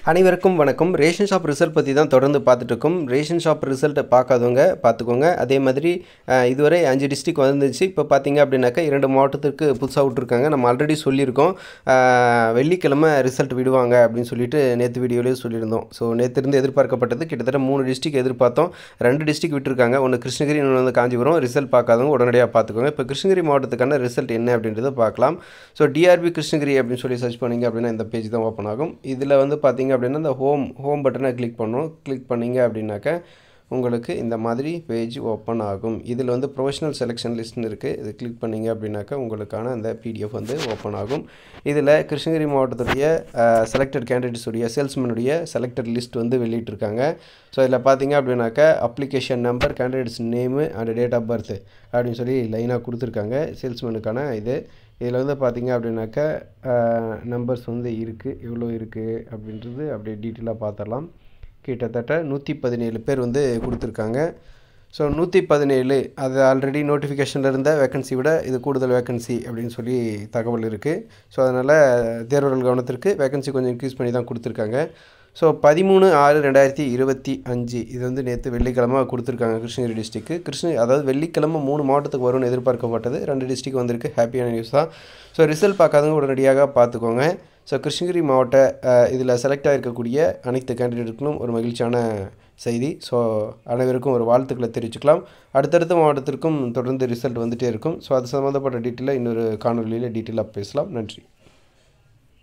அனைவருக்கும் வணக்கம். Ration shop result பற்றி தான் தொடர்ந்து பார்த்துட்ருக்கோம். ரேஷன் ஷாப் ரிசல்ட்டை பார்க்காதவங்க பார்த்துக்கோங்க. அதே மாதிரி இதுவரை 5 டிஸ்ட்ரிக் வந்துச்சு. இப்போ பார்த்தீங்க அப்படின்னாக்கா 2 மாவட்டத்திற்கு புதுசாக விட்ருக்காங்க. நம்ம ஆல்ரெடி சொல்லியிருக்கோம், வெள்ளிக்கிழமை ரிசல்ட் விடுவாங்க அப்படின்னு சொல்லிட்டு நேற்று வீடியோலேயே சொல்லியிருந்தோம். ஸோ நேற்றிருந்து எதிர்பார்க்கப்பட்டது கிட்டத்தட்ட 3 டிஸ்ட்ரிக் எதிர்பார்த்தோம். 2 டிஸ்ட்ரிக் விட்டுருக்காங்க. ஒன்று கிருஷ்ணகிரி, இன்னொன்று வந்து காஞ்சிபுரம். ரிசல்ட் பார்க்காதவங்க உடனடியாக பார்த்துக்கோங்க. இப்போ கிருஷ்ணகிரி மாவட்டத்துக்கான ரிசல்ட் என்ன அப்படின்றத பார்க்கலாம். ஸோ டிஆர்பி கிருஷ்ணகிரி அப்படின்னு சொல்லி சர்ச் பண்ணிங்க அப்படின்னா இந்த பேஜ் தான் ஓப்பன் ஆகும். இதில் வந்து பார்த்தீங்க அப்படின்னா இந்த ஹோம் பட்டனை கிளிக் பண்ணணும். கிளிக் பண்ணிங்க அப்படின்னாக்க உங்களுக்கு இந்த மாதிரி பேஜ் ஓப்பன் ஆகும். இதில் வந்து ப்ரொஃபஷனல் செலெக்ஷன் லிஸ்ட்னு இருக்குது. இது கிளிக் பண்ணிங்க அப்படின்னாக்கா உங்களுக்கான அந்த பிடிஎஃப் வந்து ஓப்பன் ஆகும். இதில் கிருஷ்ணகிரி மாவட்டத்துடைய செலக்டட் கேண்டிடேட்ஸுடைய சேல்ஸ்மேனுடைய செலக்டட் லிஸ்ட் வந்து வெளியிட்டிருக்காங்க. ஸோ இதில் பார்த்தீங்க அப்படின்னாக்கா application number, candidates name and date of birth அப்படின்னு சொல்லி லைனாக கொடுத்துருக்காங்க சேல்ஸ்மேனுக்கான இது. இதில் வந்து பார்த்திங்க அப்படின்னாக்கா நம்பர்ஸ் வந்து இருக்குது, எவ்வளோ இருக்குது அப்படின்றது அப்படியே டீட்டெயிலாக பார்த்துடலாம். கிட்டத்தட்ட 117 பேர் வந்து கொடுத்துருக்காங்க. ஸோ 117 அது ஆல்ரெடி நோட்டிஃபிகேஷனில் இருந்த வேக்கன்சி விட இது கூடுதல் வேக்கன்சி அப்படின்னு சொல்லி தகவல் இருக்குது. ஸோ அதனால் தேர்வர்கள் கவனத்திற்கு வேக்கன்சி கொஞ்சம் இன்க்ரீஸ் பண்ணி தான் கொடுத்துருக்காங்க. ஸோ 13/6/2025 இது வந்து நேற்று வெள்ளிக்கிழமை கொடுத்துருக்காங்க கிருஷ்ணகிரி டிஸ்ட்ரிக்கு. அதாவது வெள்ளிக்கிழமை 3 மாவட்டத்துக்கு வரும்னு எதிர்பார்க்கப்பட்டது. 2 டிஸ்ட்ரிக் வந்திருக்கு. ஹாப்பியான நியூஸ் தான். ஸோ ரிசல்ட் பார்க்காதவங்க உடனடியாக பார்த்துக்கோங்க. ஸோ கிருஷ்ணகிரி மாவட்ட இதில் செலக்ட் ஆகிருக்கக்கூடிய அனைத்து கேண்டிடேட்டுகளும் ஒரு மகிழ்ச்சியான செய்தி. ஸோ அனைவருக்கும் ஒரு வாழ்த்துக்களை தெரிவிச்சுக்கலாம். அடுத்தடுத்த மாவட்டத்திற்கும் தொடர்ந்து ரிசல்ட் வந்துகிட்டே இருக்கும். ஸோ அது சம்மந்தப்பட்ட டீட்டெயிலாக இன்னொரு காணொலியில் டீட்டெயிலாக பேசலாம். நன்றி.